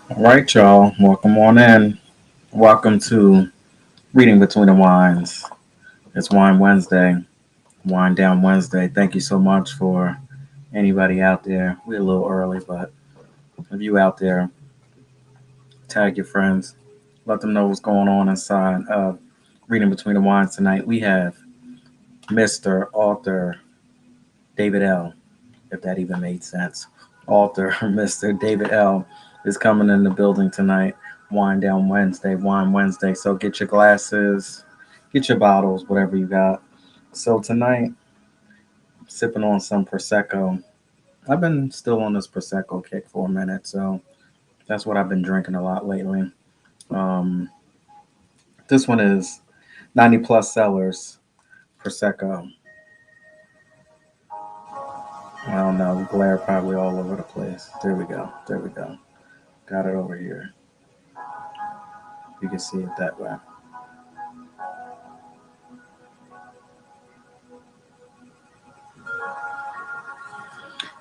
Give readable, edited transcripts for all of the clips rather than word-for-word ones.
All right, y'all. Welcome on in. Welcome to Reading Between the Wines. It's Wine Wednesday, Wine Down Wednesday. Thank you so much for anybody out there. We're a little early, but if you out there, tag your friends. Let them know what's going on inside of Reading Between the Wines tonight. We have Mr. Author David L., if that even made sense. Author Mr. David L. is coming in the building tonight. Wine Down Wednesday, Wine Wednesday. So get your glasses, get your bottles, whatever you got. So tonight, sipping on some Prosecco. I've been still on this Prosecco kick for a minute, so that's what I've been drinking a lot lately. Um, this one is 90 plus sellers Prosecco. I don't know, glare probably all over the place. There we go. There we go. Got it over here. You can see it that way.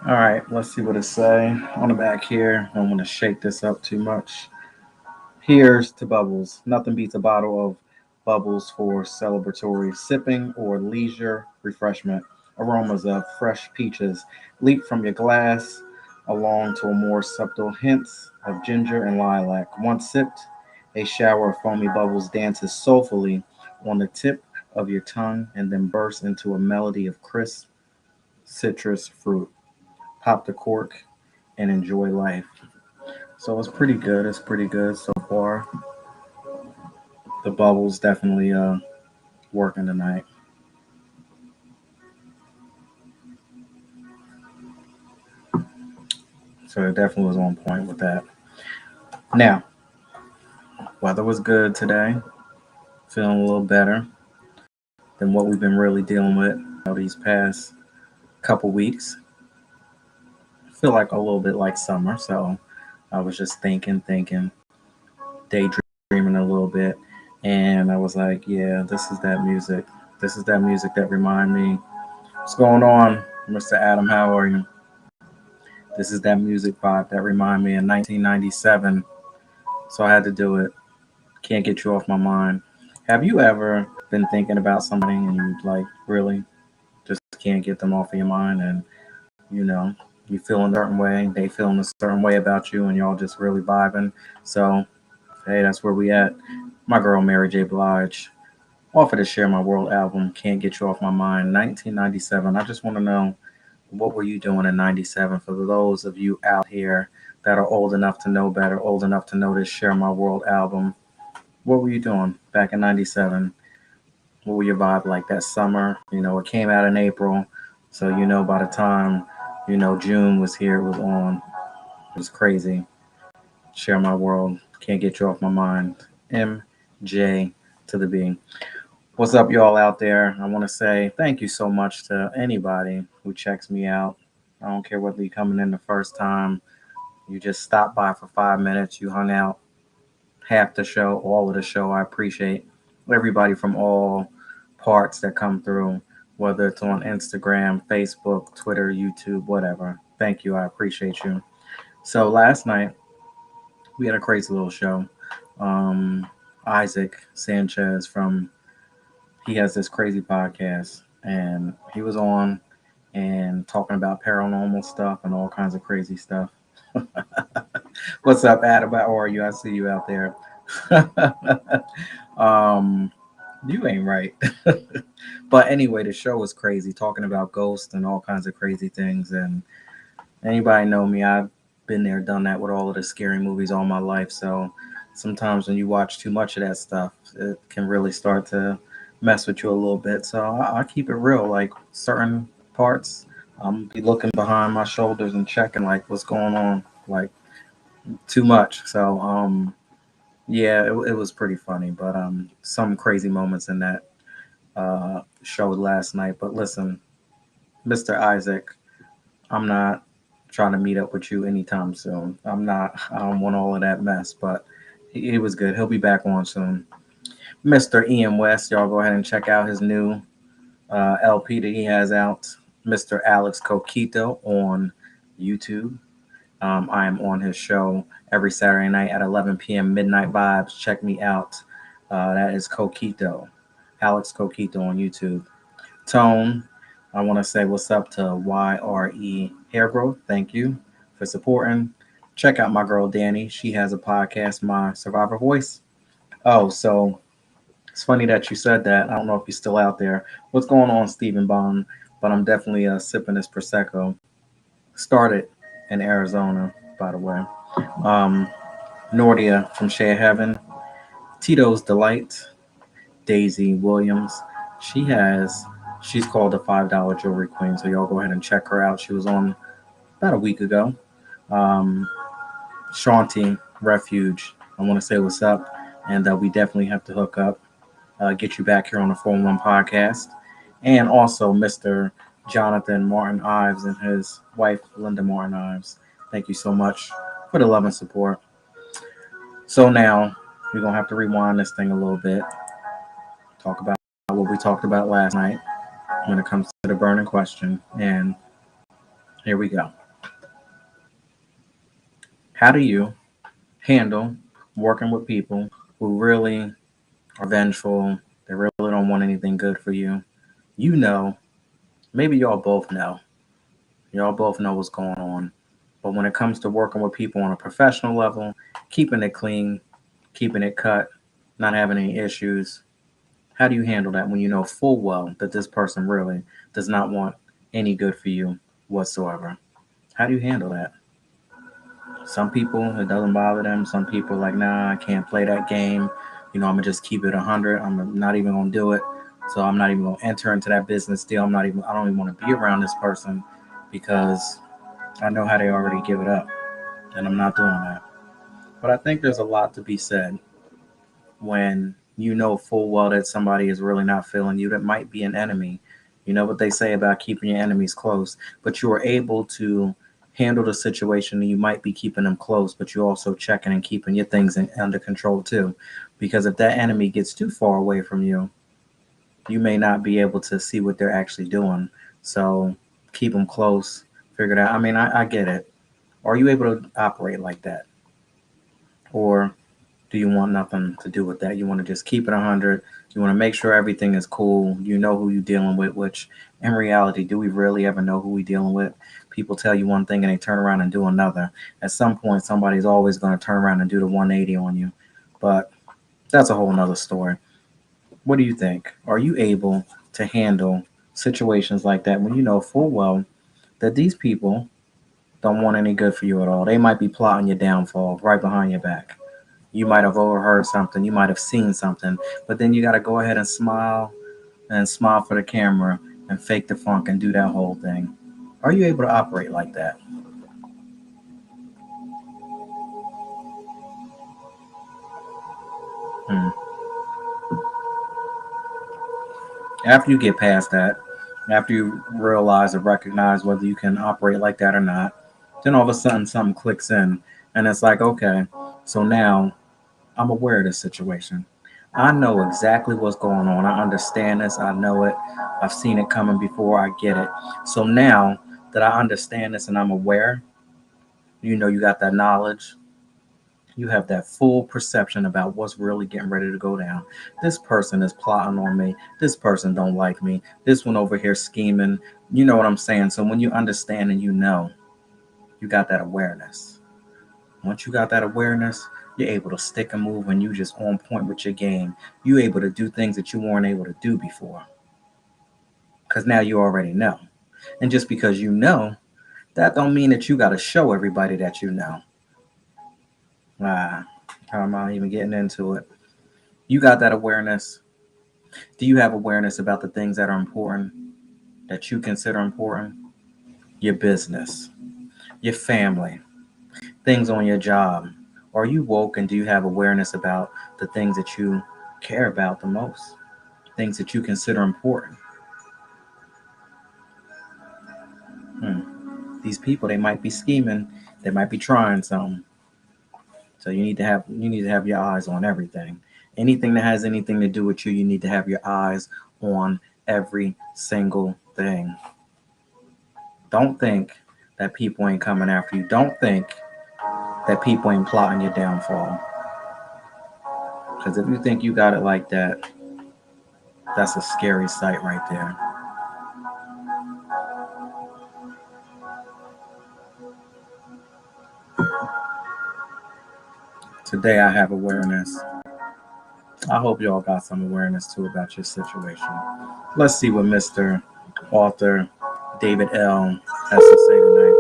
All right, let's see what it say on the back here. I don't want to shake this up too much. Here's to bubbles. Nothing beats a bottle of bubbles for celebratory sipping or leisure refreshment. Aromas of fresh peaches leap from your glass along to a more subtle hints of ginger and lilac. Once sipped, a shower of foamy bubbles dances soulfully on the tip of your tongue and then bursts into a melody of crisp citrus fruit. Pop the cork and enjoy life. So it's pretty good. It's pretty good so far. The bubbles definitely working tonight. So it definitely was on point with that. Now, weather was good today. Feeling a little better than what we've been really dealing with these past couple weeks. Feel like a little bit like summer. So I was just thinking, daydreaming a little bit. And I was like, yeah, this is that music. This is that music that remind me. What's going on, Mr. Adam? How are you? This is that music vibe that remind me in 1997. So I had to do it. Can't get you off my mind. Have you ever been thinking about somebody and you like really just can't get them off of your mind and you know you feel in a certain way, they feel in a certain way about you, and y'all just really vibing. So hey, that's where we at. My girl Mary J. Blige offered to share my world album, Can't Get You Off My Mind, 1997. I just want to know, what were you doing in 97? For those of you out here that are old enough to know better, old enough to know this Share My World album, what were you doing back in 97? What were your vibe like that summer? It came out in April. So, by the time, June was here, it was on. It was crazy. Share My World. Can't Get You Off My Mind. MJ to the B. What's up, y'all out there? I want to say thank you so much to anybody who checks me out. I don't care whether you're coming in the first time, you just stopped by for 5 minutes, you hung out half the show, all of the show. I appreciate everybody from all parts that come through, whether it's on Instagram, Facebook, Twitter, YouTube, whatever. Thank you. I appreciate you. So last night, we had a crazy little show. Um, Isaac Sanchez he has this crazy podcast, and he was on and talking about paranormal stuff and all kinds of crazy stuff. What's up, Adam? How are you? I see you out there. um, you ain't right. But anyway, the show was crazy, talking about ghosts and all kinds of crazy things. And anybody know me, I've been there, done that with all of the scary movies all my life. So sometimes when you watch too much of that stuff, it can really start to mess with you a little bit. So I keep it real. Like certain parts, I'm be looking behind my shoulders and checking like what's going on. Like too much. So yeah, it was pretty funny, but some crazy moments in that show last night. But listen, Mr. Isaac, I'm not trying to meet up with you anytime soon. I'm not. I don't want all of that mess. But he was good. He'll be back on soon. Mr. Ian West, y'all go ahead and check out his new LP that he has out. Mr. Alex Coquito on YouTube. I am on his show every Saturday night at 11 p.m. Midnight Vibes. Check me out. That is Coquito, Alex Coquito on YouTube. Tone, I want to say what's up to YRE Hair Growth. Thank you for supporting. Check out my girl Danny. She has a podcast, My Survivor Voice. Oh, so it's funny that you said that. I don't know if you're still out there. What's going on, Stephen Bond? But I'm definitely sipping this Prosecco. Started in Arizona, by the way. Um, Nordia from Share Heaven. Tito's Delight. Daisy Williams. She has, she's called the $5 Jewelry Queen. So y'all go ahead and check her out. She was on about a week ago. Um, Shanti Refuge. I want to say what's up. And we definitely have to hook up, get you back here on the 411 podcast. And also Mr. Jonathan Martin Ives and his wife, Linda Martin Ives. Thank you so much for the love and support. So now we're going to have to rewind this thing a little bit, talk about what we talked about last night when it comes to the burning question. And here we go. How do you handle working with people who really are vengeful? They really don't want anything good for you. You know, maybe y'all both know. Y'all both know what's going on. But when it comes to working with people on a professional level, keeping it clean, keeping it cut, not having any issues, how do you handle that when you know full well that this person really does not want any good for you whatsoever? How do you handle that? Some people, it doesn't bother them. Some people are like, nah, I can't play that game. I'm going to just keep it 100. I'm not even going to do it. So I'm not even going to enter into that business deal. I don't even want to be around this person because I know how they already give it up. And I'm not doing that. But I think there's a lot to be said when you know full well that somebody is really not feeling you, that might be an enemy. You know what they say about keeping your enemies close, but you are able to handle the situation and you might be keeping them close, but you're also checking and keeping your things under control too. Because if that enemy gets too far away from you, you may not be able to see what they're actually doing. So keep them close, figure it out. I mean, I get it. Are you able to operate like that? Or do you want nothing to do with that? You want to just keep it 100. You want to make sure everything is cool. You know who you're dealing with, which in reality, do we really ever know who we're dealing with? People tell you one thing and they turn around and do another. At some point, somebody's always going to turn around and do the 180 on you. But that's a whole nother story. What do you think? Are you able to handle situations like that when you know full well that these people don't want any good for you at all? They might be plotting your downfall right behind your back. You might have overheard something, you might have seen something, but then you got to go ahead and smile for the camera and fake the funk and do that whole thing. Are you able to operate like that? Hmm. After you get past that, after you realize or recognize whether you can operate like that or not, then all of a sudden something clicks in, and it's like, okay, so now I'm aware of this situation. I know exactly what's going on. I understand this. I know it. I've seen it coming before. I get it. So now that I understand this and I'm aware, you got that knowledge. You have that full perception about what's really getting ready to go down. This person is plotting on me. This person don't like me. This one over here scheming. You know what I'm saying? So when you understand and you got that awareness. Once you got that awareness, you're able to stick and move and you just on point with your game. You're able to do things that you weren't able to do before. Because now you already know. And just because you know, that don't mean that you got to show everybody that you know. Ah, how am I even getting into it? You got that awareness. Do you have awareness about the things that are important, that you consider important? Your business, your family, things on your job. Are you woke and do you have awareness about the things that you care about the most? Things that you consider important? Hmm. These people, they might be scheming, they might be trying something. So you need to have your eyes on everything. Anything that has anything to do with you, you need to have your eyes on every single thing. Don't think that people ain't coming after you. Don't think that people ain't plotting your downfall. Because if you think you got it like that, that's a scary sight right there. Today I have awareness. I hope y'all got some awareness too about your situation. Let's see what Mr. Author David L. has to say tonight.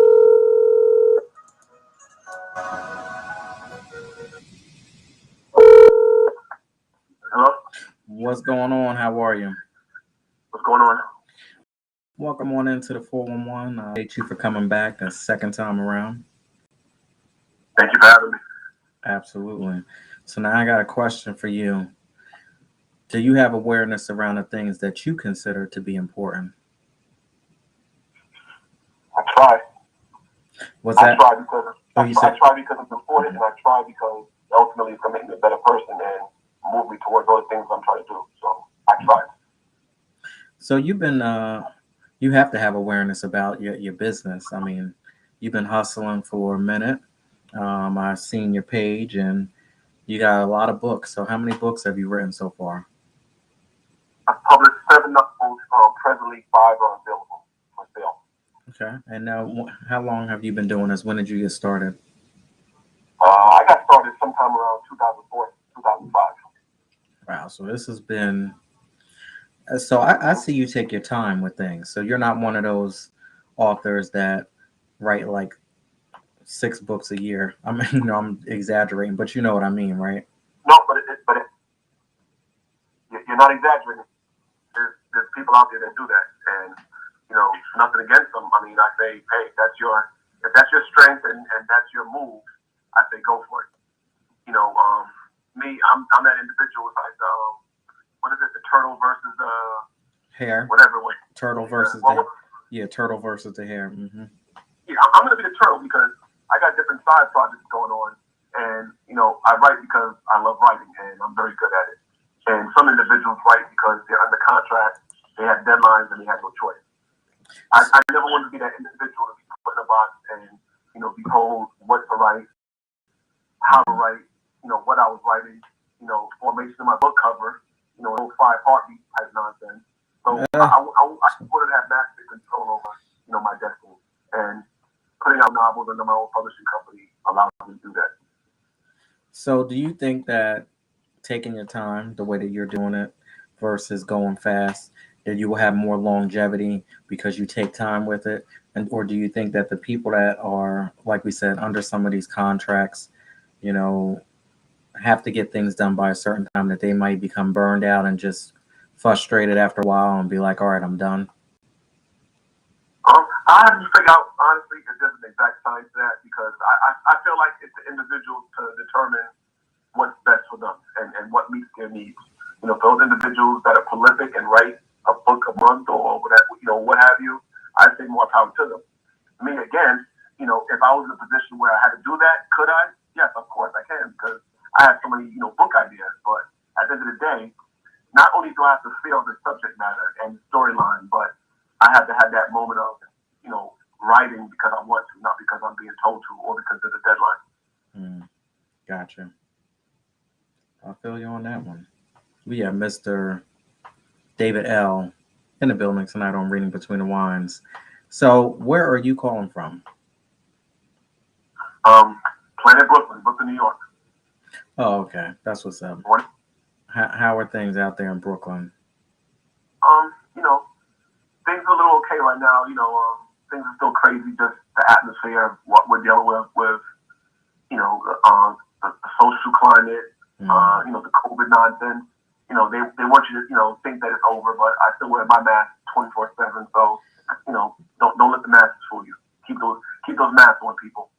Hello? What's going on? How are you? What's going on? Welcome on into the 411. I thank you for coming back a second time around. Thank you for having me. Absolutely. So now I got a question for you. Do you have awareness around the things that you consider to be important? I try. Was that? I try because Oh, you said. I try because it's important, and I try because ultimately it's gonna make me a better person and move me towards all the things I'm trying to do. So I try. So you've been you have to have awareness about your business. I mean, you've been hustling for a minute. I've seen your page and you got a lot of books. So how many books have you written so far? I've published 7 novels. Presently 5 are available for sale. Okay. And now, how long have you been doing this? When did you get started? I got started sometime around 2004, 2005. Wow. So this has been. So I see you take your time with things. So you're not one of those authors that write like 6 books a year. I mean, I'm exaggerating, but you know what I mean, right? No, you're not exaggerating. There's people out there that do that, and nothing against them. I mean, I say, hey, if that's your strength and that's your move, I say go for it. Me, I'm that individual. It's like, what is it? The turtle versus the Hare. whatever. Turtle versus the turtle versus the hare. Mm-hmm. Yeah, I'm gonna be the turtle because I got different side projects going on, and I write because I love writing and I'm very good at it. And some individuals write because they're under contract, they have deadlines, and they have no choice. I never want to be that individual to be put in a box and be told what to write, how to write, what I was writing, formation of my book cover, no 5 heartbeat type nonsense. So I wanted to have master control over, my destiny. And putting out novels under my own publishing company allows me to do that. So do you think that taking your time the way that you're doing it versus going fast, that you will have more longevity because you take time with it? And or do you think that the people that are, like we said, under some of these contracts, you know, have to get things done by a certain time that they might become burned out and just frustrated after a while and be like, all right, I'm done? I have to figure out, honestly, if there's an exact science to that because I feel like it's the individuals to determine what's best for them and what meets their needs. For those individuals that are prolific and write a book a month or whatever, what have you, I say more power to them. Me, again, if I was in a position where I had to do that, could I? Yes, of course I can because I have so many, book ideas. But at the end of the day, not only do I have to feel the subject matter and storyline, but I have to have that moment of, writing because I want to, not because I'm being told to or because there's a deadline. Gotcha. I'll feel you on that one. We have Mr. David L. in the building tonight on Reading Between the Wines. So, where are you calling from? Planet Brooklyn, New York. Oh, okay. That's what's up. How are things out there in Brooklyn? Things are a little okay right now. Things are still crazy. Just the atmosphere, what we're dealing with the social climate, the COVID nonsense. They want you to, think that it's over, but I still wear my mask 24/7. So, don't let the masks fool you. Keep those masks on, people.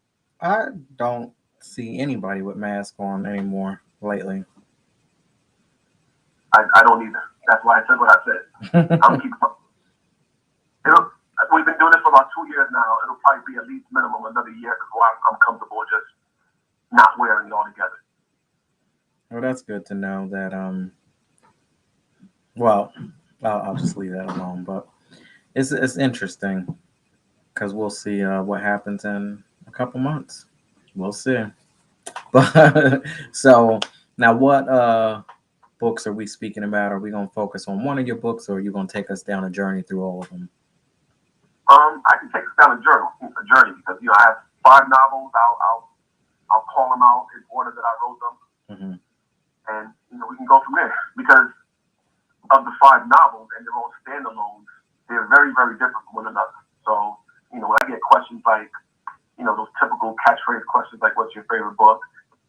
I don't see anybody with mask on anymore lately. I don't either. That's why I said what I said. I'm keeping. We've been doing this for about 2 years now. It'll probably be at least minimum another year before I'm comfortable just not wearing it altogether. Well, that's good to know that. Well, I'll just leave that alone. But it's interesting because we'll see what happens in a couple months. We'll see. But so now, what books are we speaking about? Are we gonna focus on one of your books, or are you gonna take us down a journey through all of them? I can take us down a journey because I have 5 novels. I'll call them out in order that I wrote them, Mm-hmm. and we can go from there. Because of the 5 novels and their own standalones, they're very very different from one another. So when I get questions like those typical catchphrase questions like "What's your favorite book?"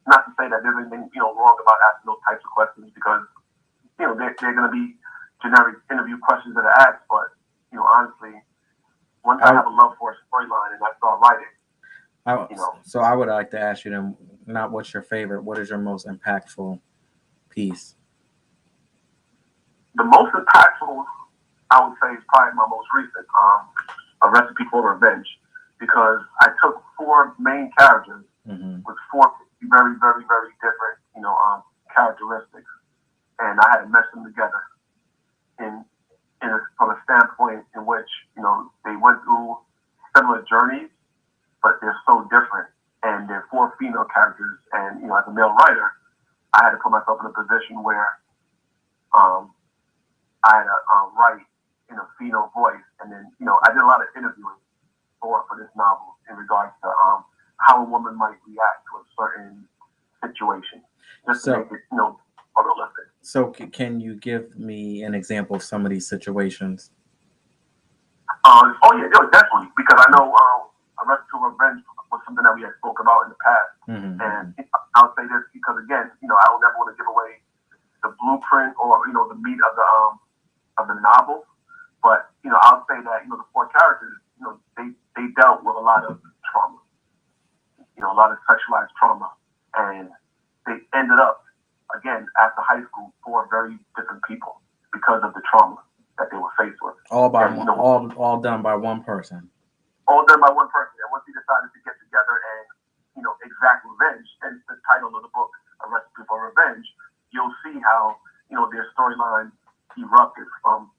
Not to say that there's anything wrong about asking those types of questions because they're going to be generic interview questions that are asked, but honestly, once I have a love for a storyline and I start writing, So I would like to ask you then, not what's your favorite, what is your most impactful piece? the most impactful, I would say, is probably my most recent, A Recipe for Revenge, because I took 4 main characters Mm-hmm. with 4 very, very, very different, characteristics, and I had to mesh them together from a standpoint in which they went through similar journeys, but they're so different, and they're 4 female characters, and as a male writer, I had to put myself in a position where I had to write in a female voice, and then I did a lot of interviewing for this novel in regards to how a woman might react to a certain situation, just to make it realistic. So can you give me an example of some of these situations? Oh yeah, definitely, because I know A Recipe for Revenge was something that we had spoken about in the past, Mm-hmm. and I'll say this because again, I don't ever want to give away the blueprint or the meat of the novel, but I'll say that the 4 characters, they dealt with a lot of trauma, a lot of sexualized trauma, and they ended up again after high school 4 very different people because of the trauma that they were faced with. All by one, all done by one person. All done by one person. And once he decided to get together and exact revenge, hence the title of the book, A Recipe for Revenge, you'll see how their storyline erupted from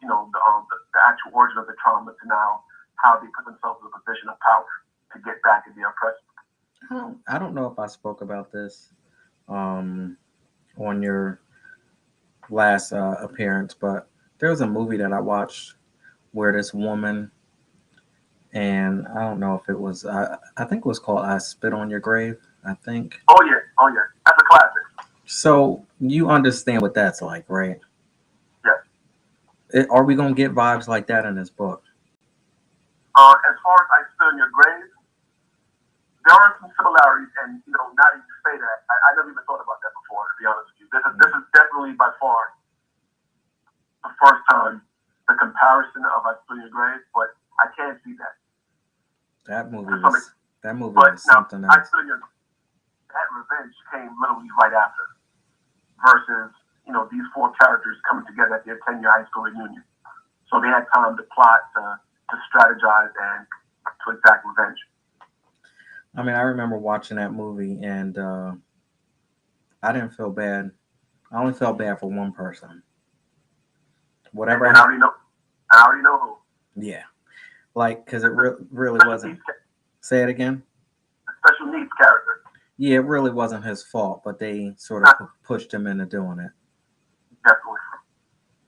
the actual origin of the trauma to now how they put themselves in a position of power to get back at the oppressor. I don't know if I spoke about this on your last appearance, but there was a movie that I watched where this woman, and I don't know if it was, I think it was called "I Spit on Your Grave." I think. Oh yeah, that's a classic. So you understand what that's like, right? Yes. Are we gonna get vibes like that in this book? As far as I Spit on Your Grave, there are some similarities, and now that you say that, I never even thought about that before. To be honest with you, this is definitely by far the first time the comparison of I Spit on Your Grave, but I can't see that. That movie but was now, something I else. Spit on Your that revenge came literally right after, versus these 4 characters coming together at their 10-year high school reunion, so they had time to plot, to strategize, and to exact revenge. I mean, I remember watching that movie, and I didn't feel bad. I only felt bad for one person. Whatever. And I already know who. Yeah, like because it really wasn't. Say it again. A special needs character. Yeah, it really wasn't his fault, but they sort of pushed him into doing it. Definitely.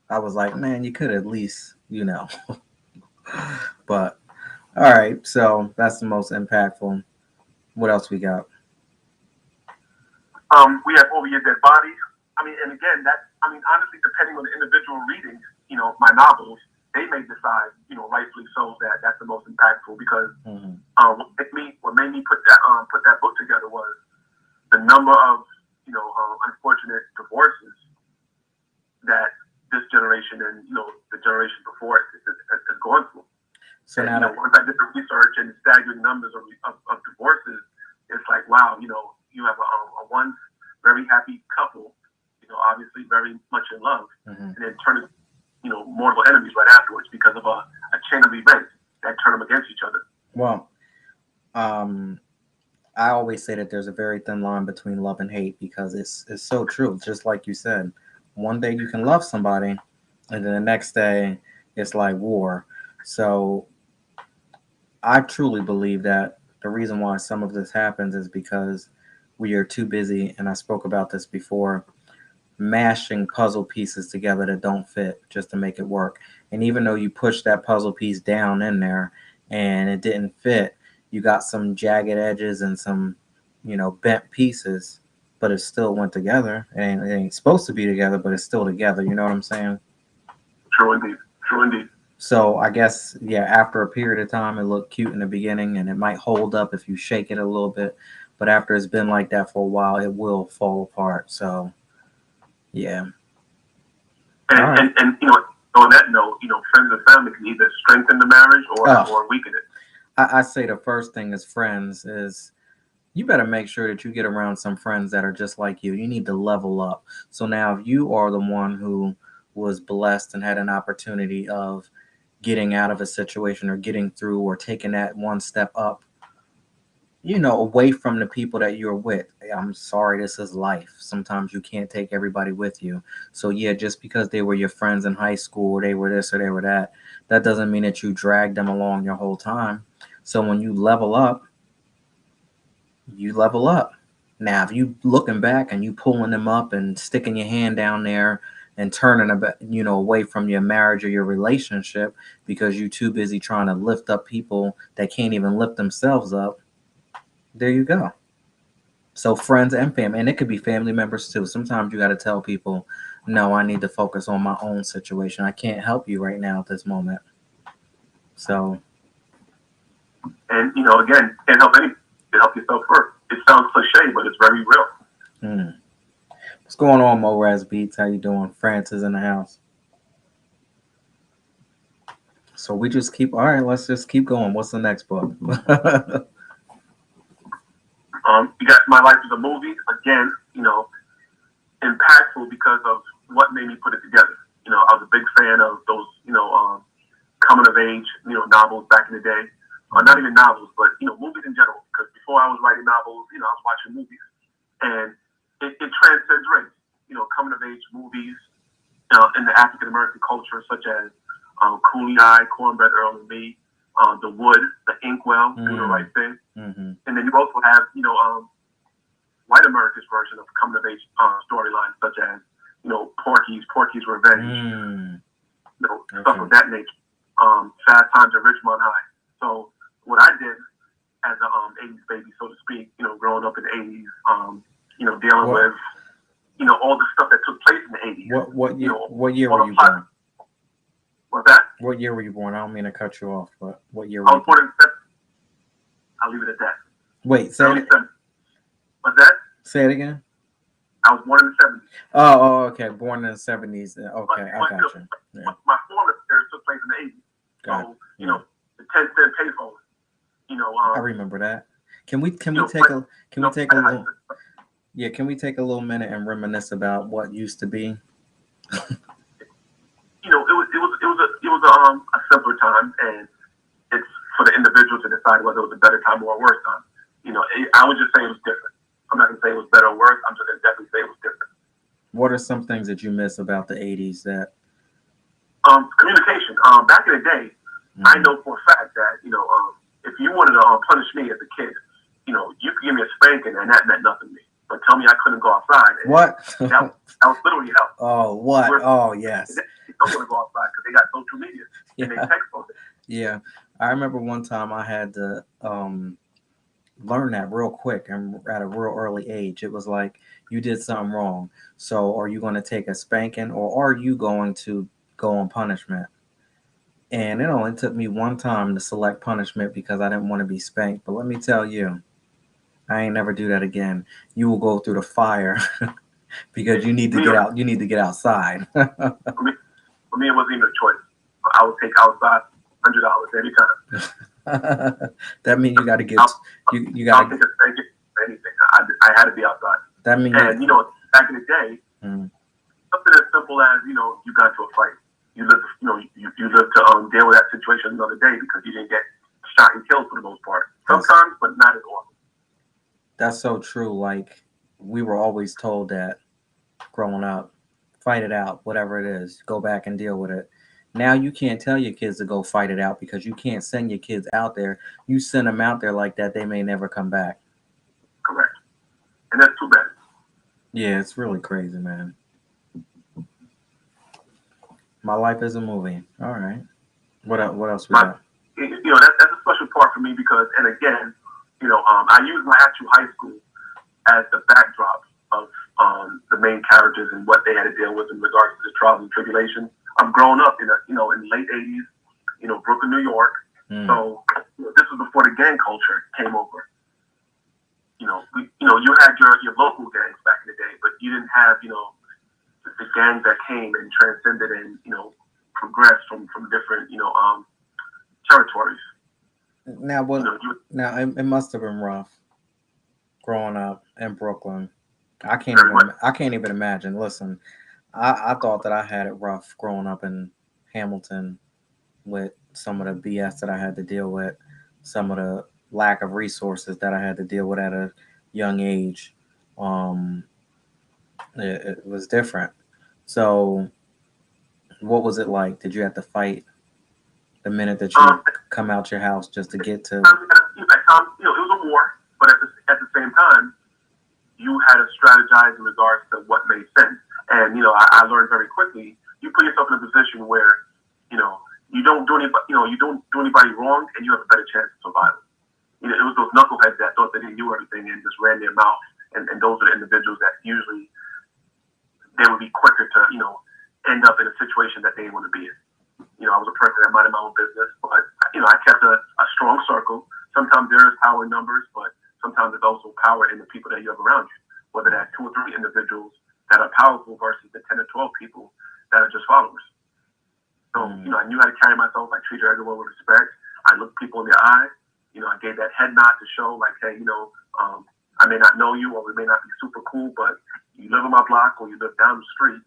I was like, man, you could at least, But all right, so that's the most impactful. What else we got? We have Over Your Dead Bodies. And again, honestly, depending on the individual reading, my novels, they may decide, rightfully so, that that's the most impactful because what made me put that book together was the number of unfortunate divorces that this generation and the generation before it has gone through. So and, now, once I did the research and staggering numbers of divorces, it's like, wow, you have a once very happy couple, obviously very much in love, and then turn it, mortal enemies right afterwards because of a chain of events that turn them against each other. Well, I always say that there's a very thin line between love and hate because it's so true. Just like you said, one day you can love somebody, and then the next day it's like war. So I truly believe that the reason why some of this happens is because we are too busy, and I spoke about this before, mashing puzzle pieces together that don't fit just to make it work. And even though you push that puzzle piece down in there and it didn't fit, you got some jagged edges and some, bent pieces, but it still went together. And it ain't supposed to be together, but it's still together. You know what I'm saying? True indeed. True indeed. So I guess, yeah, after a period of time, it looked cute in the beginning and it might hold up if you shake it a little bit. But after it's been like that for a while, it will fall apart. So, yeah. And, All right. and on that note, friends and family can either strengthen the marriage or weaken it. I say the first thing as friends is you better make sure that you get around some friends that are just like you. You need to level up. So now, if you are the one who was blessed and had an opportunity of getting out of a situation or getting through or taking that one step up, away from the people that you're with. I'm sorry, this is life. Sometimes you can't take everybody with you. So, yeah, just because they were your friends in high school, or they were this or they were that, that doesn't mean that you drag them along your whole time. So, when you level up, you level up. Now, if you looking back and you pulling them up and sticking your hand down there and turning away from your marriage or your relationship because you're too busy trying to lift up people that can't even lift themselves up, there you go. So friends and family, and it could be family members too. Sometimes you got to tell people, no, I need to focus on my own situation. I can't help you right now at this moment. So, And again, can't help anything. You help yourself first. It sounds cliche, but it's very real. hmm. What's going on, Moraz Beats? How you doing? Francis in the house. So we just keep. All right, let's just keep going. What's the next book? You got My Life is a Movie. Again, impactful because of what made me put it together. I was a big fan of those, coming of age, novels back in the day. Not even novels, but movies in general. Because before I was writing novels, I was watching movies, and it transcends race. Coming of age movies in the African American culture, such as Cooley Eye, Cornbread Earl and Me, The Wood, The Inkwell, Do the Right Thing, and then you also have white America's version of coming of age storylines, such as Porky's Revenge, stuff of that nature. Fast Times at Ridgemont High. So what I did as a 80s baby, so to speak, growing up in the 80s, dealing with all the stuff that took place in the 80s. What year were you born? What's that? What year were you born? I don't mean to cut you off, but what year I were was you born in the 70s. I'll leave it at that. Wait, say it. What's that? Say it again. I was born in the 70s. Oh, okay. Born in the 70s. Okay, I got you. Yeah. My formative years took place in the 80s. So, the 10-cent payphone. I remember that. Can we take a little can we take a little minute and reminisce about what used to be? It was a simpler time, and it's for the individual to decide whether it was a better time or a worse time. I would just say it was different. I'm not gonna say it was better or worse. I'm just gonna definitely say it was different. What are some things that you miss about the 80s that? Communication. Back in the day, I know for a fact that if you wanted to punish me as a kid, you could give me a spanking and that meant nothing to me. But tell me I couldn't go outside. What? that was literally hell. Oh, what? Oh, yes. They don't want to go outside because they got social media and they text on it. Yeah, I remember one time I had to learn that real quick and at a real early age. It was like you did something wrong. So are you going to take a spanking or are you going to go on punishment? And it only took me one time to select punishment because I didn't want to be spanked. But let me tell you, I ain't never do that again. You will go through the fire because you need to get out. You need to get outside. For me, it wasn't even a choice. I would take outside $100 every time. That means you got to get you got to take a spanking for anything. I had to be outside. That means back in the day, something as simple as you got to a fight. You live to deal with that situation another day because you didn't get shot and killed for the most part. Sometimes, but not as often. That's so true. Like we were always told that growing up, fight it out, whatever it is, go back and deal with it. Now you can't tell your kids to go fight it out because you can't send your kids out there. You send them out there like that, they may never come back. Correct. And that's too bad. Yeah, it's really crazy, man. My life is a movie. All right. What else we got? That's a special part for me because, and again, I use my actual high school as the backdrop of the main characters and what they had to deal with in regards to the trials and tribulations. I'm growing up in the late '80s, Brooklyn, New York. So this was before the gang culture came over. You had your local gangs back in the day, but you didn't have the gangs that came and transcended and progressed from different territories. Now, it must have been rough growing up in Brooklyn. I can't even imagine. Listen, I thought that I had it rough growing up in Hamilton with some of the BS that I had to deal with, some of the lack of resources that I had to deal with at a young age. Um, it was different. So, what was it like? Did you have to fight the minute that you come out your house just to get to? It was a war, but at the same time, you had to strategize in regards to what made sense. And I learned very quickly. You put yourself in a position where you don't do anybody wrong, and you have a better chance of survival. It was those knuckleheads that thought that they knew everything and just ran their mouth, and those are the individuals that usually they would be quicker to end up in a situation that they want to be in. I was a person that minded my own business, but I kept a strong circle. Sometimes there is power in numbers, but sometimes there's also power in the people that you have around you. Whether that's 2 or 3 individuals that are powerful versus the 10 or 12 people that are just followers. So I knew how to carry myself. I treated everyone with respect. I looked people in the eye. I gave that head nod to show like, hey, I may not know you or we may not be super cool, but you live on my block or you live down the street.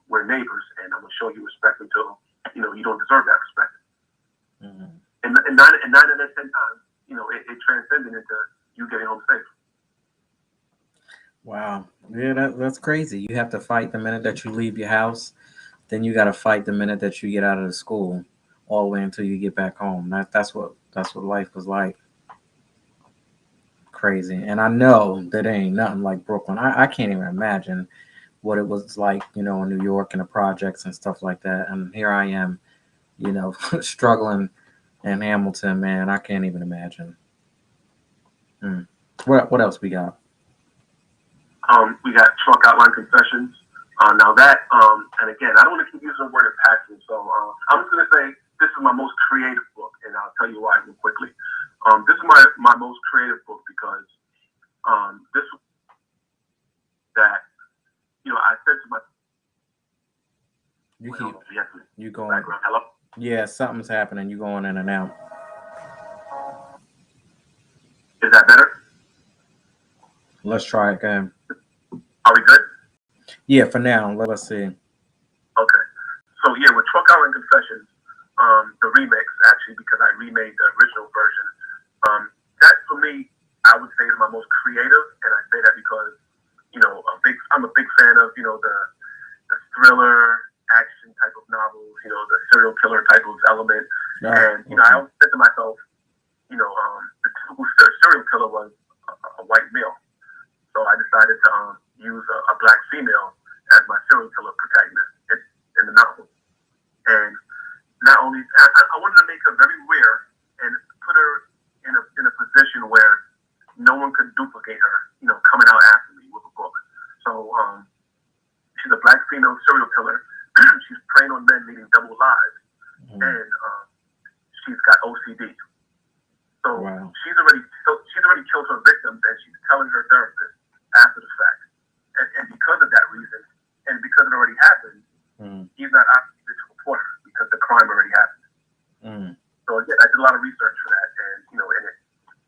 We're neighbors, and I'm gonna show you respect until you don't deserve that respect. Mm-hmm. And 9 out of 10 times, it transcended into you getting home safe. Wow, yeah, that's crazy. You have to fight the minute that you leave your house, then you got to fight the minute that you get out of the school, all the way until you get back home. That's what life was like. Crazy, and I know that ain't nothing like Brooklyn. I can't even imagine what it was like, in New York and the projects and stuff like that. And here I am, struggling in Hamilton, man. I can't even imagine. What else we got? We got Truck Outline Confessions. Now that, and again, I don't want to keep using the word impactful, so I'm just going to say this is my most creative book, and I'll tell you why real quickly. This is my most creative book because this that I said to my you going background. Hello? Yeah, something's happening. You going in and out. Is that better? Let's try it again. Are we good? Yeah, for now. Let's see. Okay. So yeah, with Truck Outline Confessions, the remix actually, because I remade the original version. That for me, I would say is my most creative, and I say that because I'm a big fan of the thriller action type of novels, the serial killer type of element, and I always said to myself, the typical serial killer was a white male, so I decided to use a black female as my serial killer protagonist in the novel, and not only I wanted to make her very rare and put her in a position where no one could duplicate her, coming out after me with a book. So she's a black female serial killer. She's preying on men leading double lives, and she's got OCD. So she's already killed her victims, and she's telling her therapist after the fact. And because of that reason, and because it already happened, he's not obligated to report her because the crime already happened. So again, I did a lot of research for that, and and it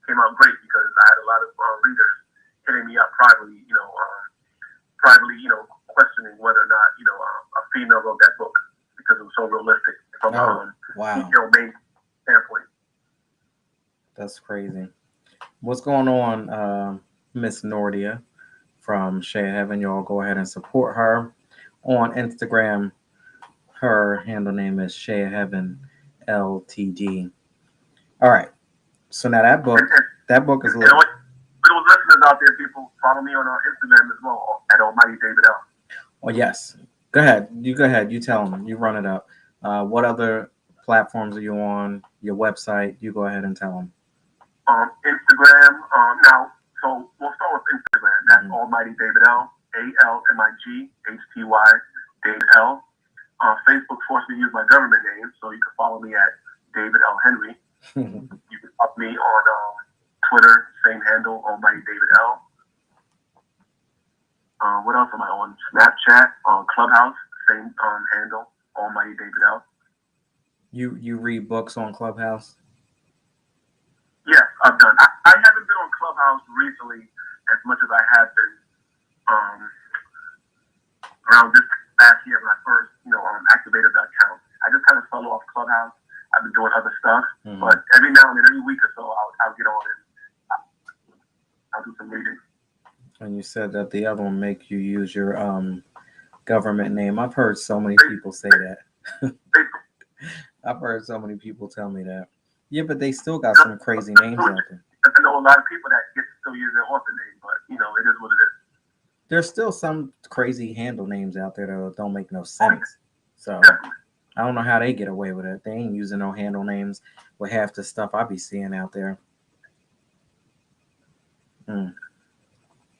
came out great because I had a lot of readers hitting me up privately, questioning whether or not a female wrote that book because it was so realistic from main standpoint. That's crazy. What's going on, Miss Nordia from Shea Heaven? Y'all go ahead and support her on Instagram. her handle name is Shea Heaven LTD. All right. So now that book is a little. For those listeners out there, people, follow me on Instagram as well at Almighty David L. Oh yes. Go ahead. You go ahead. You tell them. You run it up. What other platforms are you on? Your website. You go ahead and tell them. Instagram. Now, so we'll start with Instagram. That's Almighty David L. ALMIGHTY David L. Facebook forced me to use my government name, so you can follow me at David L. Henry. You can follow me on Twitter, same handle, Almighty David L. What else am I on? Snapchat, Clubhouse, same handle, Almighty David L. You read books on Clubhouse? Yes, I've done. I haven't been on Clubhouse recently as much as I have been around this last year when I first, activated the account. I just kind of fell off Clubhouse. I've been doing other stuff, but every now and then, every week or so, I'll get on and I'll do some reading. And you said that the other one make you use your government name. I've heard so many people say that. I've heard so many people tell me that. Yeah, but they still got some crazy names out there. I know a lot of people that get to still use their author name, but it is what it is. There's still some crazy handle names out there that don't make no sense. So I don't know how they get away with it. They ain't using no handle names with half the stuff I be seeing out there.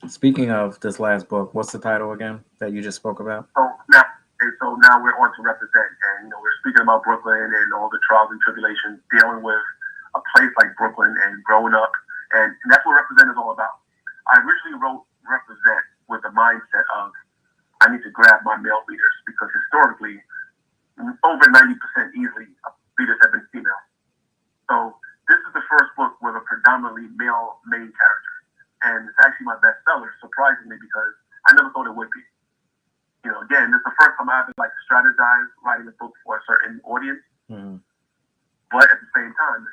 Speaking of this last book, what's the title again that you just spoke about? So now we're on to Represent, and we're speaking about Brooklyn and all the trials and tribulations, dealing with a place like Brooklyn and growing up, and that's what Represent is all about. I originally wrote Represent with the mindset of I need to grab my male leaders because historically, over 90% easily leaders have been female. So this is the first book with a predominantly male main character, and it's actually my bestseller, surprisingly, because I never thought it would be. Again, this is the first time I ever strategized writing a book for a certain audience. But at the same time,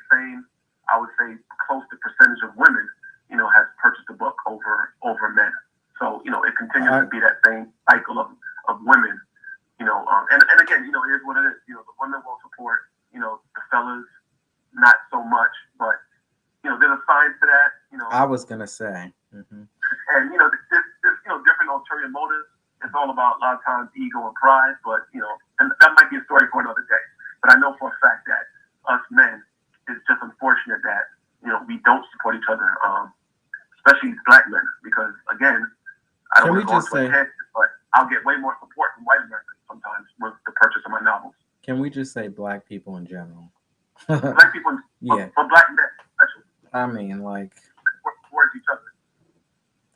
I would say, close to percentage of women, has purchased the book over men. So, it continues to be that same cycle of women, and again, it is what it is. The women will support, the fellas, not so much, but, there's a science to that, I was going to say. And, there's different ulterior motives. It's all about, a lot of times, ego and pride, but, and that might be a story for another day. But I know for a fact that us men, it's just unfortunate that, we don't support each other, especially black men, because, again, I don't want to go into a tangent, but I'll get way more support from white Americans sometimes with the purchase of my novels. Can we just say black people in general? Black people, yeah. But black men, especially. I mean, towards each other.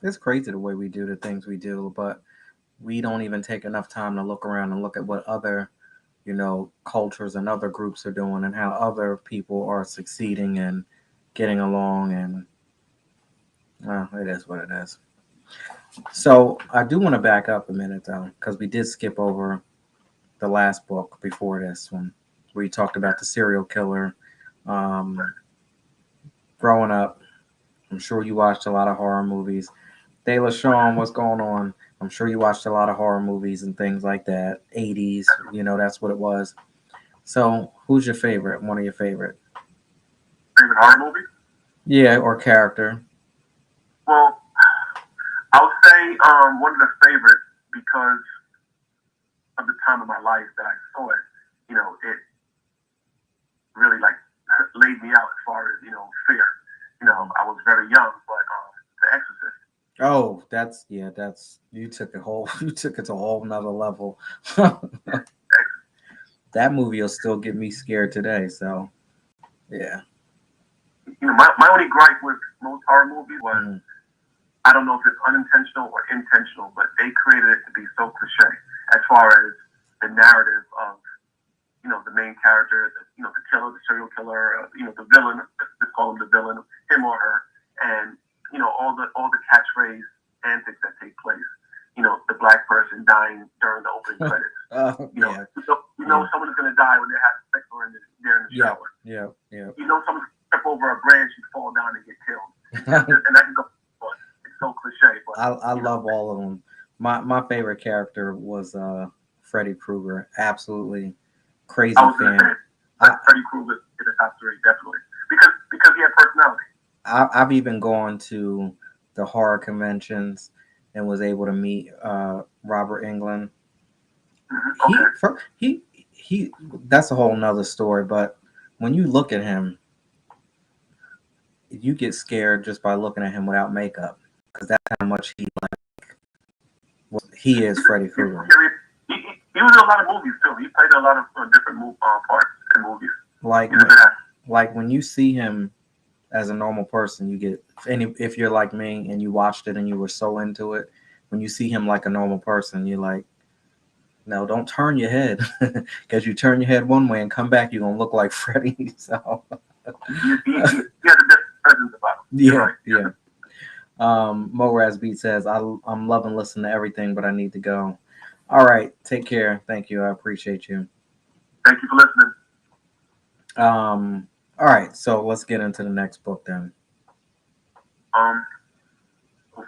It's crazy the way we do the things we do, but we don't even take enough time to look around and look at what other, cultures and other groups are doing and how other people are succeeding and getting along. And well, it is what it is. So I do want to back up a minute though, because we did skip over the last book before this one, where you talked about the serial killer. Growing up, I'm sure you watched a lot of horror movies. De La Sean, what's going on? I'm sure you watched a lot of horror movies and things like that. 80s, that's what it was. So, who's your favorite? One of your favorite? Favorite horror movie? Yeah, or character. Well, I would say one of the favorites because of the time of my life that I saw it. It really laid me out as far as fear. I was very young, but The Exorcist. Oh, that's you took it to a whole nother level. That movie will still get me scared today. So, yeah. My only gripe with most horror movies was I don't know if it's unintentional or intentional, but they created it to be so cliche as far as the narrative of the main character, the killer, the serial killer, the villain. Let's call him the villain, him or her, and all the catchphrase antics that take place. The black person dying during the opening credits. Someone's going to die when they're having sex or they're in the shower. Yeah. Someone's going to trip over a branch and fall down and get killed. and I can go, it's so cliche. But I love all of them. My favorite character was Freddy Krueger. Absolutely crazy I was going to say fan. Freddy Krueger is a top three, definitely, because he had personality. I've even gone to the horror conventions and was able to meet Robert Englund. Okay. He that's a whole nother story. But when you look at him, you get scared just by looking at him without makeup, because that's how much he is Freddy Krueger. He was in a lot of movies too. He played a lot of different parts in movies. Like when you see him as a normal person, you get, and if you're like me and you watched it and you were so into it, when you see him like a normal person, you're like, no, don't turn your head, because you turn your head one way and come back, you're gonna look like Freddy. So he has a different presence about him. Yeah, right. yeah. Moraz Beat says, I'm loving listening to everything, but I need to go. All right, take care. Thank you. I appreciate you. Thank you for listening. All right, so let's get into the next book then.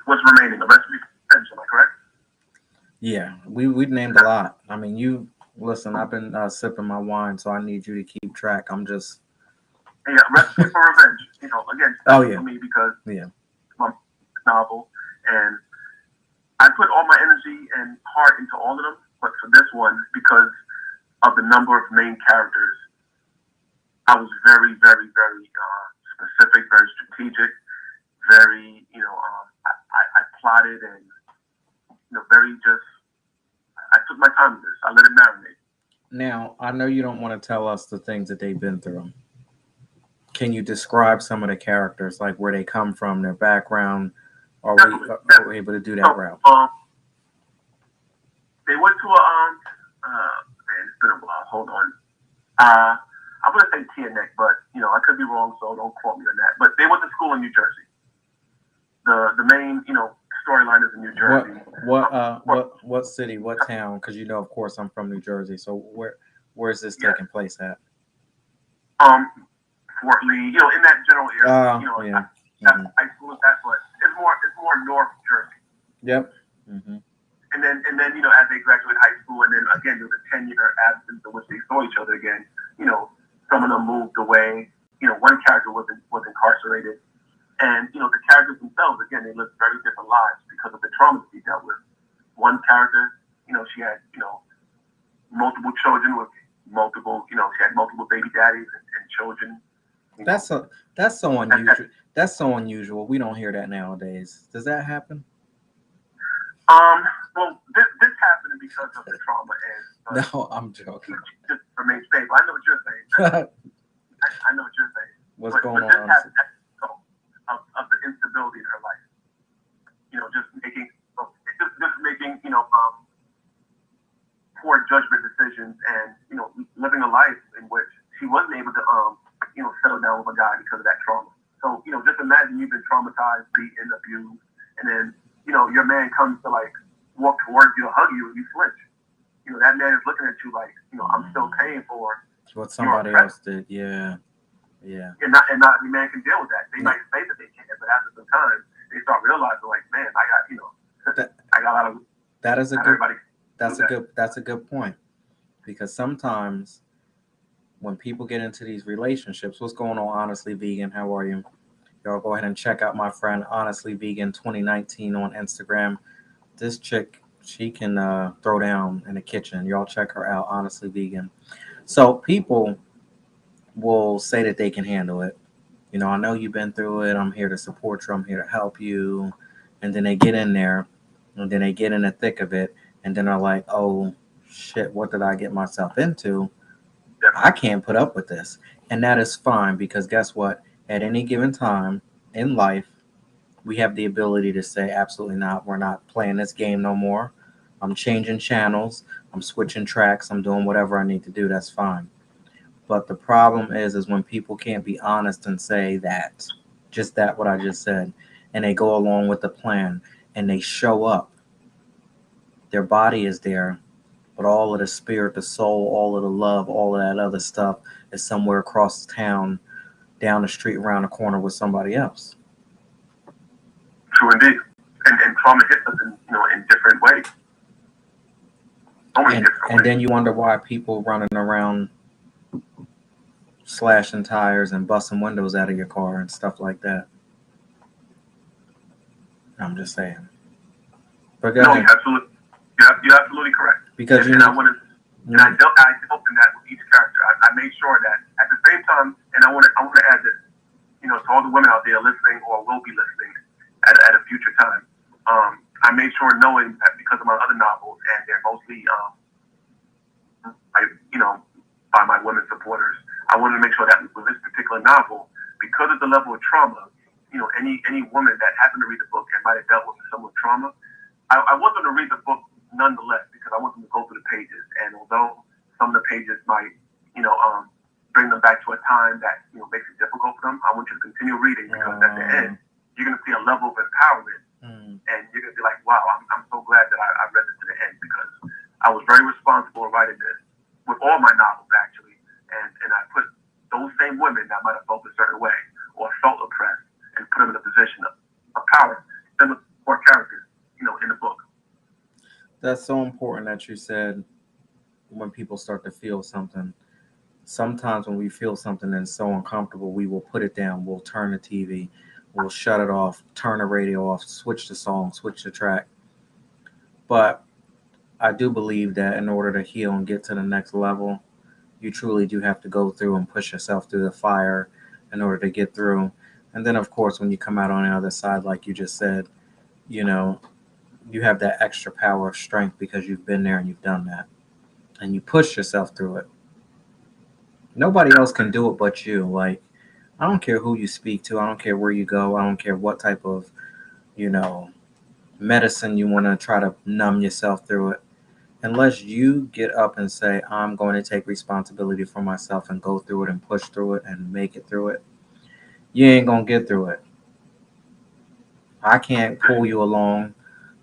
What's remaining? The rest of the am I correct? Yeah, we named a lot. I mean, you listen. I've been sipping my wine, so I need you to keep track. I'm just. Yeah, Recipe for Revenge. Again, for me because it's my novel, and I put all my energy and heart into all of them. But for this one, because of the number of main characters, I was very, very, very specific, very strategic, very, I plotted and, very just, I took my time with this. I let it marinate. Now, I know you don't want to tell us the things that they've been through. Can you describe some of the characters, like where they come from, their background? Are we able to do that route? They went to man, it's been a while. Hold on. I'm going to say TNX, but, I could be wrong, so don't quote me on that. But they went to school in New Jersey. The main, storyline is in New Jersey. What city, what town? Because of course, I'm from New Jersey. So where is this taking place at? Fort Lee, in that general area. High school is that, but it's more North Jersey. Yep. Mm-hmm. And then as they graduate high school, and then again there's a 10-year absence in which they saw each other again. Some of them moved away. One character was incarcerated, and the characters themselves, again, they lived very different lives because of the traumas they dealt with. One character, she had multiple children with multiple, she had multiple baby daddies and children. That's so unusual. That's so unusual. We don't hear that nowadays. Does that happen? Well, this happened because of the trauma and no, I'm joking. Just remain stable. I know what you're saying. I know what you're saying. What's going this on? Happened of the instability in her life. Just making poor judgment decisions and living a life in which she wasn't able to settle down with a guy because of that trauma. So just imagine you've been traumatized, beaten, abused, and then your man comes to walk towards you, hug you, and you flinch. That man is looking at you like, I'm still paying for what somebody else did. Yeah. And not every man can deal with that. They might say that they can, but after some time, they start realizing like, man, I got a lot of. That's a good point, because sometimes when people get into these relationships, what's going on, Honestly Vegan? How are you? Y'all go ahead and check out my friend Honestly Vegan 2019 on Instagram. This chick, she can throw down in the kitchen. Y'all check her out, Honestly Vegan. So people will say that they can handle it. I know you've been through it. I'm here to support you. I'm here to help you. And then they get in there, and then they get in the thick of it, and then they're like, oh shit, what did I get myself into? I can't put up with this. And that is fine, because guess what? At any given time in life, we have the ability to say, absolutely not. We're not playing this game no more. I'm changing channels. I'm switching tracks. I'm doing whatever I need to do. That's fine. But the problem is when people can't be honest and say that, just that what I just said, and they go along with the plan and they show up. Their body is there, but all of the spirit, the soul, all of the love, all of that other stuff is somewhere across town, down the street, around the corner with somebody else. True indeed. And trauma hits us in different ways. so many different and ways. then you wonder why people running around slashing tires and busting windows out of your car and stuff like that. I'm just saying. But go ahead. You're absolutely correct. Because and I want to, and I dealt in that with each character. I made sure that at the same time, and I want to add this, to all the women out there listening or will be listening at a future time. I made sure knowing that because of my other novels, and they're mostly, by my women supporters, I wanted to make sure that with this particular novel, because of the level of trauma, any woman that happened to read the book and might have dealt with similar trauma, I want them to read the book nonetheless because I want them to go through the pages. And although some of the pages might, bring them back to a time that makes it difficult for them, I want you to continue reading because at the end you're going to see a level of empowerment, and you're going to be like, wow, I'm so glad that I read this to the end because I was very responsible in writing this with all my novels actually, and I put those same women that might have felt a certain way or felt oppressed and put them in a position of power, similar to four characters, in the book. That's so important that you said when people start to feel something. Sometimes when we feel something that's so uncomfortable, we will put it down. We'll turn the TV, we'll shut it off, turn the radio off, switch the song, switch the track. But I do believe that in order to heal and get to the next level, you truly do have to go through and push yourself through the fire in order to get through. And then, of course, when you come out on the other side, like you just said, you have that extra power of strength because you've been there and you've done that. And you push yourself through it. Nobody else can do it but you. Like, I don't care who you speak to. I don't care where you go. I don't care what type of, medicine you want to try to numb yourself through it. Unless you get up and say, I'm going to take responsibility for myself and go through it and push through it and make it through it, you ain't going to get through it. I can't pull you along.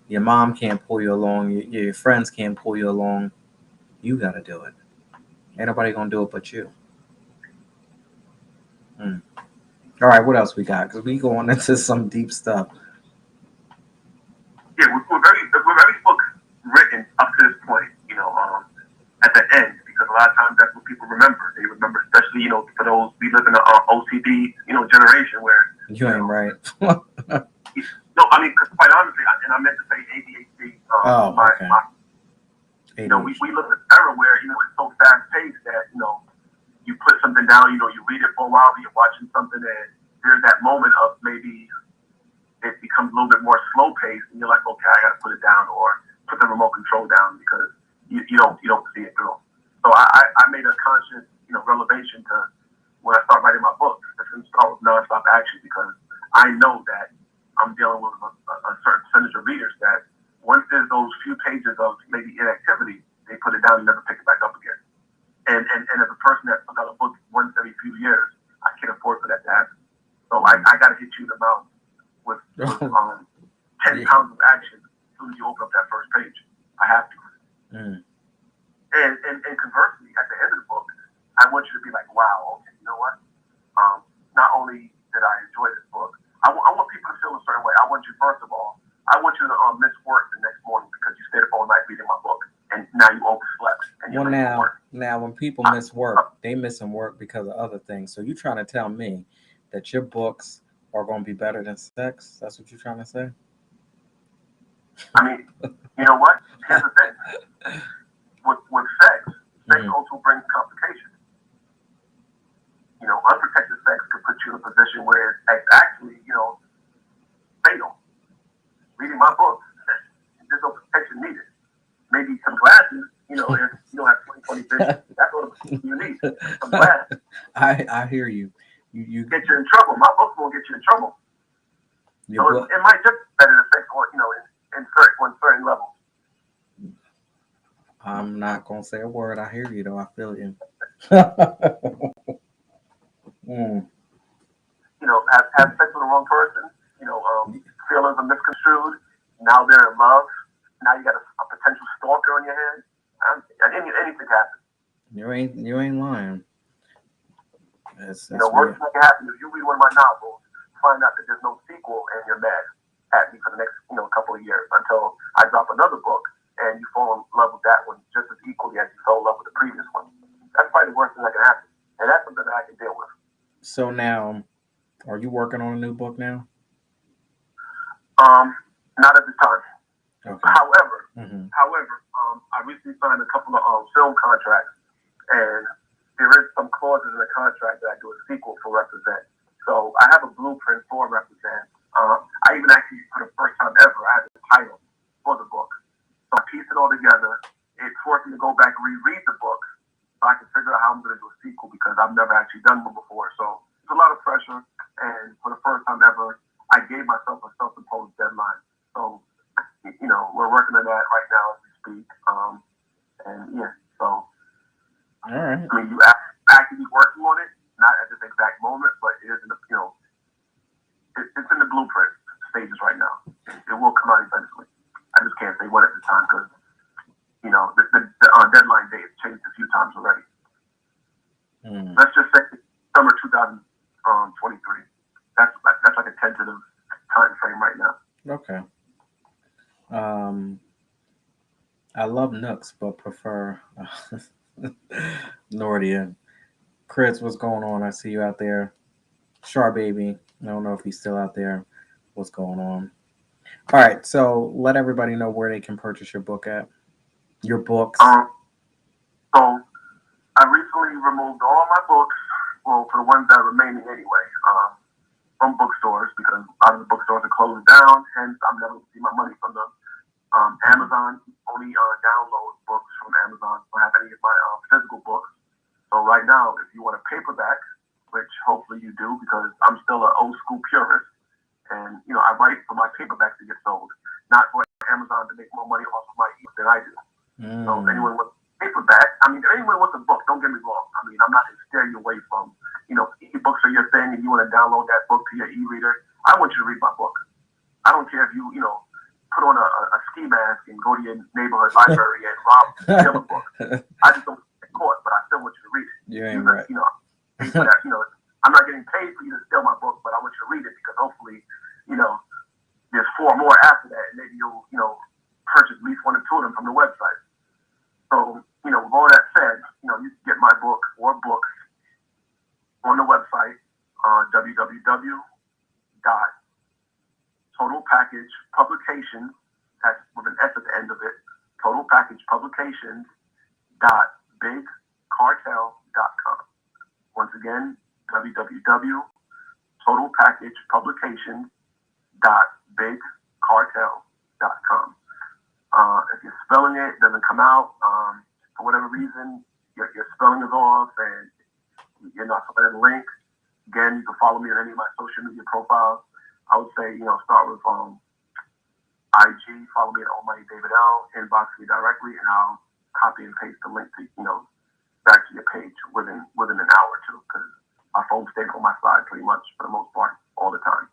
Your mom can't pull you along. Your friends can't pull you along. You got to do it. Ain't nobody going to do it but you. All right, what else we got? Because we going into some deep stuff. Yeah, with every book written up to this point, at the end, because a lot of times that's what people remember. They remember, especially, for those, we live in an OCD, generation where... You ain't right. No, I mean, because quite honestly, and I meant to say ADHD. Okay. We live in an era where, it's so fast-paced that, you put something down, you read it for a while, you're watching something, and there's that moment of maybe it becomes a little bit more slow-paced, and you're like, okay, I got to put it down or put the remote control down because you don't see it through. So I made a conscious, revelation to when I start writing my book, it's going to start with nonstop action because I know that I'm dealing with a certain percentage of readers that once there's those few pages of maybe inactivity, they put it down and never pick it back up again. And as a person that puts out a book once every few years, I can't afford for that to happen. So I got to hit you in the mouth with 10 pounds of action as soon as you open up that first page. I have to. And conversely, at the end of the book, I want you to be like, wow, okay, you know what? Not only did I enjoy this book, I want people to feel a certain way. I want you, first of all, I want you to miss work the next morning because you stayed up all night reading my book, and now you overslept. And now, when people miss work, they missing work because of other things. So you trying to tell me that your books are going to be better than sex? That's what you're trying to say? I mean, you know what? Here's the thing. With sex also brings complications. Unprotected sex could put you in a position where it's actually, fatal. Reading my book, there's no protection needed. Maybe some glasses, if you don't have 20/20 vision, that's all you need. Some glasses. I hear you. You get you in trouble. My book won't get you in trouble. So it might just be better than sex, in certain levels. I'm not gonna say a word. I hear you though. I feel you. Have sex with the wrong person. Feelings are misconstrued. Now they're in love. Now you got a potential stalker on your hands. Anything happens. You ain't lying. That's worst thing can happen if you read one of my novels, find out that there's no sequel, and you're mad at me for the next couple of years until I drop another book and you fall in love with that one just as So now, are you working on a new book now? Not at this time. Okay. However, Mm-hmm. I recently signed a couple of film contracts, and there is some clauses in the contract that I do a sequel for Represent. So I have a blueprint for Represent. I even actually, for the first time ever, I had a title for the book. So I pieced it all together. It forced me to go back and reread the book so I can figure out how I'm going to do a sequel because I've never actually done one before. So it's a lot of pressure, and for the first time ever, I gave myself a self-imposed deadline. So, we're working on that right now as we speak. And yeah, so All right. I mean, you actively working on it, not at this exact moment, but it is in the it's in the blueprint stages right now. It will come out eventually. I just can't say when at the time because the deadline date has changed a few times already. Let's just say summer 2023. That's like a tentative time frame right now. Okay. I love Nooks, but prefer Nordia. Chris, what's going on? I see you out there. Char Baby. I don't know if he's still out there. What's going on? All right, so let everybody know where they can purchase your book at. Your books. So I recently removed all my books, well, for the ones that are remaining anyway, from bookstores because a lot of the bookstores are closing down, hence I'm never going to see my money from them. Amazon only downloads books from Amazon. I don't have any of my physical books. So right now, if you want a paperback, which hopefully you do because I'm still an old school purist, and I write for my paperbacks to get sold, not for Amazon to make more money off of my ebook than I do. So if anyone wants a paperback, if anyone wants a book, don't get me wrong. I'm not going to steer you away from, ebooks are your thing and you want to download that book to your e-reader. I want you to read my book. I don't care if you, put on a ski mask and go to your neighborhood library and rob steal a book. I just don't get caught, but I still want you to read it. You ain't right. I'm not getting paid for you to steal my book, but I want you to read it because hopefully, there's 4 more after that, and maybe you'll, purchase at least 1 or 2 of them from the website. So, with all that said, you can get my book or books on the website on www.totalpackagepublications, that's with an S at the end of it, totalpackagepublications.bigcartel.com. Once again, www.totalpackagepublications.bigcartel.com. If you're spelling it, doesn't come out, for whatever reason, your spelling is off and you're not spelling the link, again, you can follow me on any of my social media profiles. I would say, start with IG, follow me at Almighty David L, inbox me directly, and I'll copy and paste the link to, back to your page within an hour or two, because my phone stays on my side pretty much for the most part all the time.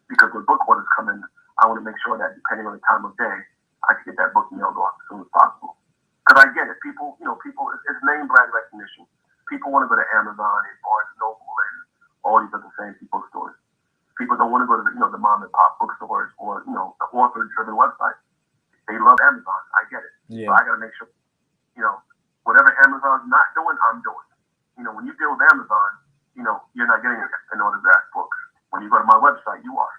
Because when book orders come in, I want to make sure that depending on the time of day, I can get that book mailed off as soon as possible. Because I get it. People, it's name brand recognition. People want to go to Amazon and Barnes & Noble and all these other fancy bookstores. People don't want to go to the mom and pop bookstores or, the author-driven websites. They love Amazon. I get it. Yeah. So I got to make sure, whatever Amazon's not doing, I'm doing. When you deal with Amazon, you're not getting an autographed book. When you go to my website, you are.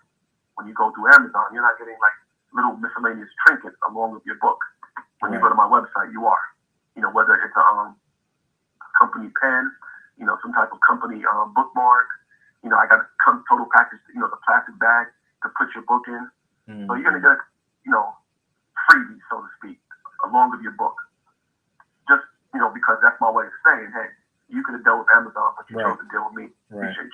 When you go through Amazon, you're not getting like little miscellaneous trinkets along with your book. When you go to my website, you are. Whether it's a company pen, some type of company bookmark. I got a total package, the plastic bag to put your book in. So you're gonna get, freebies, so to speak, along with your book. Just, because that's my way of saying, hey, you could have dealt with Amazon, but you chose to deal with me. Right. Appreciate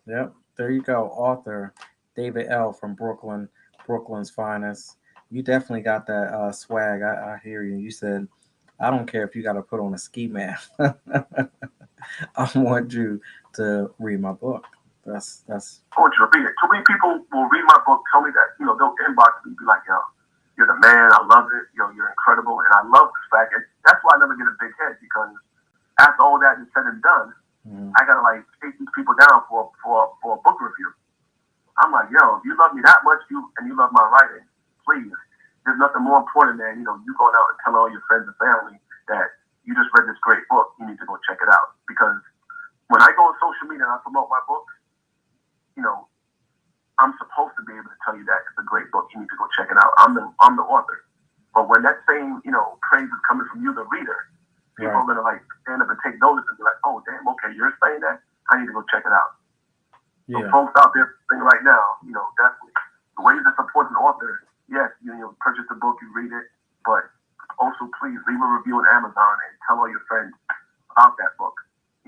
you. Yep. There you go. Author David L. from Brooklyn, Brooklyn's finest. You definitely got that swag. I hear you. You said, I don't care if you got to put on a ski mask. I want you to read my book. That's. I want you to read it. Too many people will read my book, tell me that, they'll inbox me, be like, yo, you're the man, I love it, you're incredible, and I love this fact. And that's why I never get a big head, because after all that is said and done, I gotta take these people down for a book review. I'm like, yo, if you love me that much, and you love my writing, please. There's nothing more important than, you going out and telling all your friends and family that you just read this great book. You need to go check it out. Because when I go on social media and I promote my books, you know, I'm supposed to be able to tell you that it's a great book. You need to go check it out. I'm the author. But when that same, you know, praise is coming from you, the reader, people are gonna like stand up and take notice and be like, oh damn, okay, you're saying that? I need to go check it out. Yeah. So folks out there thinking right now, you know, definitely the ways to support an author, yes, you know, purchase the book, you read it, but also please leave a review on Amazon and tell all your friends about that book.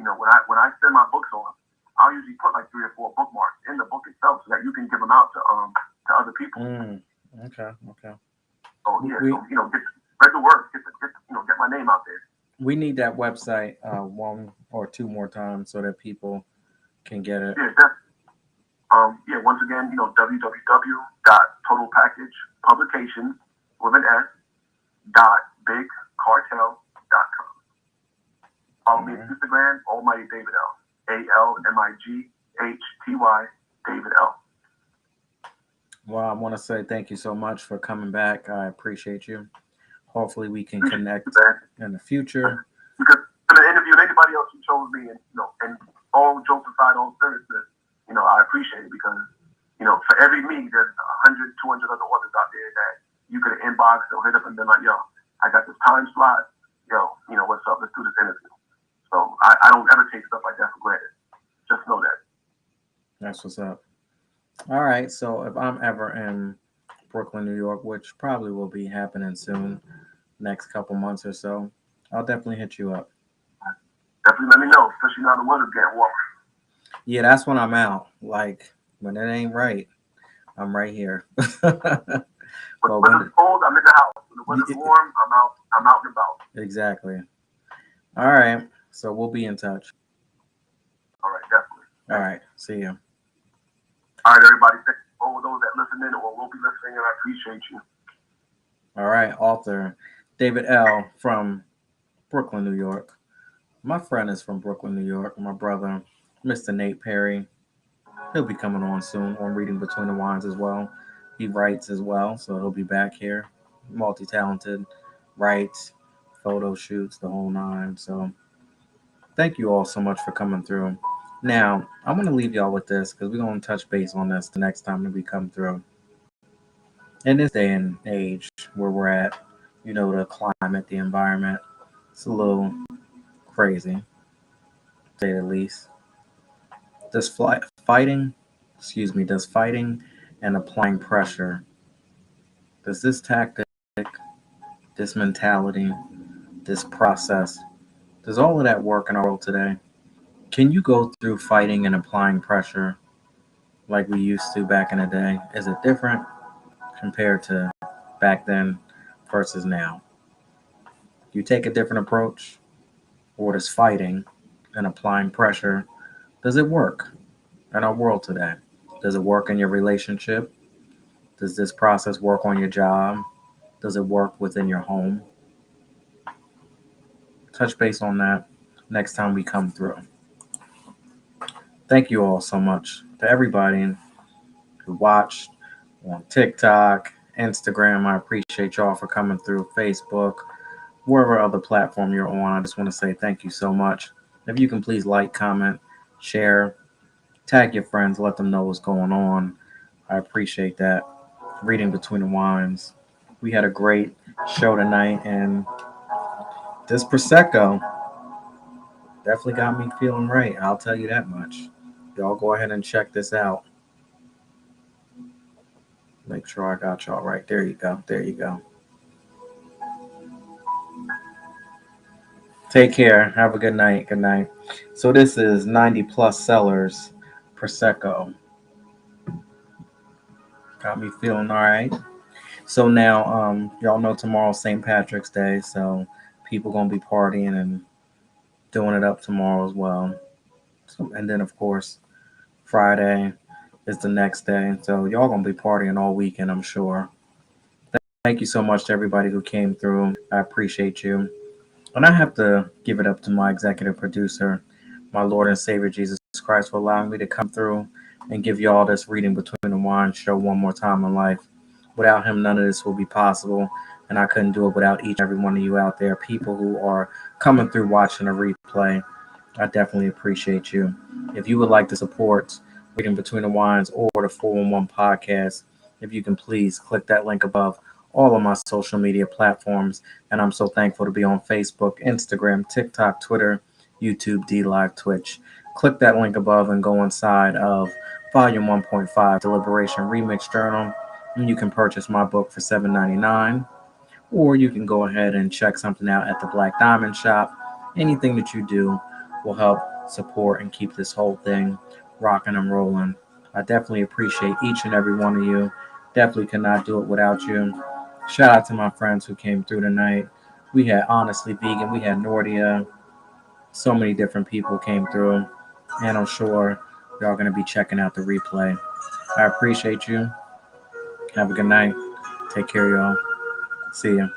You know, when I send my books on, I'll usually put like 3 or 4 bookmarks in the book itself so that you can give them out to other people. Okay. Oh yeah, so, you know, spread the word, get my name out there. We need that website 1 or 2 more times so that people can get it. Yeah, once again, you know, www.totalpackagepublications with an S .bigcartel.com. Follow me on Instagram, Almighty David L. ALMIGHTY David L. Well, I want to say thank you so much for coming back. I appreciate you. Hopefully we can connect in the future. Because for the interview, anybody else who chose me, and you know, and all jokes aside, all seriousness, you know, I appreciate it because, you know, for every me, there's 100, 200 other authors out there that you could have inboxed or hit up and been like, yo, I got this time slot. Yo, you know, what's up? Let's do this interview. So I don't ever take stuff like that for granted. Just know that. That's what's up. All right. So if I'm ever in Brooklyn, New York, which probably will be happening soon, next couple months or so, I'll definitely hit you up. Definitely let me know, especially now the weather's getting warmer. Yeah, that's when I'm out. Like when it ain't right, I'm right here. When it's cold, I'm in the house. When the weather's warm, I'm out and about. Exactly. All right. So we'll be in touch. All right, definitely. All right. See you. All right, everybody. Thank you for all those that listen in or will be listening, and I appreciate you. All right, author David L. from Brooklyn, New York. My friend is from Brooklyn, New York. My brother, Mr. Nate Perry. He'll be coming on soon on Reading Between the Lines as well. He writes as well, so he'll be back here. Multi-talented, writes, photo shoots, the whole 9. So thank you all so much for coming through. Now, I'm going to leave y'all with this because we're going to touch base on this the next time that we come through. In this day and age where we're at, you know, the climate, the environment, it's a little crazy, to say the least. Does fighting and applying pressure, does this tactic, this mentality, this process, does all of that work in our world today? Can you go through fighting and applying pressure like we used to back in the day? Is it different compared to back then versus now? Do you take a different approach? Or does fighting and applying pressure, does it work in our world today? Does it work in your relationship? Does this process work on your job? Does it work within your home? Touch base on that next time we come through. Thank you all so much to everybody who watched on TikTok, Instagram. I appreciate y'all for coming through. Facebook, wherever other platform you're on. I just want to say thank you so much. If you can please like, comment, share, tag your friends, let them know what's going on. I appreciate that. Reading Between the Lines. We had a great show tonight, and this Prosecco definitely got me feeling right. I'll tell you that much. Y'all go ahead and check this out. Make sure I got y'all right. There you go. There you go. Take care. Have a good night. Good night. So this is 90 plus sellers Prosecco. Got me feeling all right. So now, y'all know tomorrow's St. Patrick's Day, so people gonna be partying and doing it up tomorrow as well. So, and then of course, Friday is the next day. So y'all gonna be partying all weekend, I'm sure. Thank you so much to everybody who came through. I appreciate you. And I have to give it up to my executive producer, my Lord and Savior Jesus Christ, for allowing me to come through and give you all this Reading Between the Lines show one more time in life. Without him, none of this will be possible. And I couldn't do it without each and every one of you out there, people who are coming through watching a replay. I definitely appreciate you. If you would like to support Reading Between the Wines or the 411 podcast, if you can please click that link above all of my social media platforms. And I'm so thankful to be on Facebook, Instagram, TikTok, Twitter, YouTube, D Live, Twitch. Click that link above and go inside of Volume 1.5 Deliberation Remix Journal. And you can purchase my book for $7.99, or you can go ahead and check something out at the Black Diamond Shop. Anything that you do will help support and keep this whole thing rocking and rolling. I definitely appreciate each and every one of you. Definitely could not do it without you. Shout out to my friends who came through tonight. We had Honestly Vegan, we had Nordia, so many different people came through, and I'm sure y'all going to be checking out the replay. I appreciate you. Have a good night. Take care, y'all. See ya.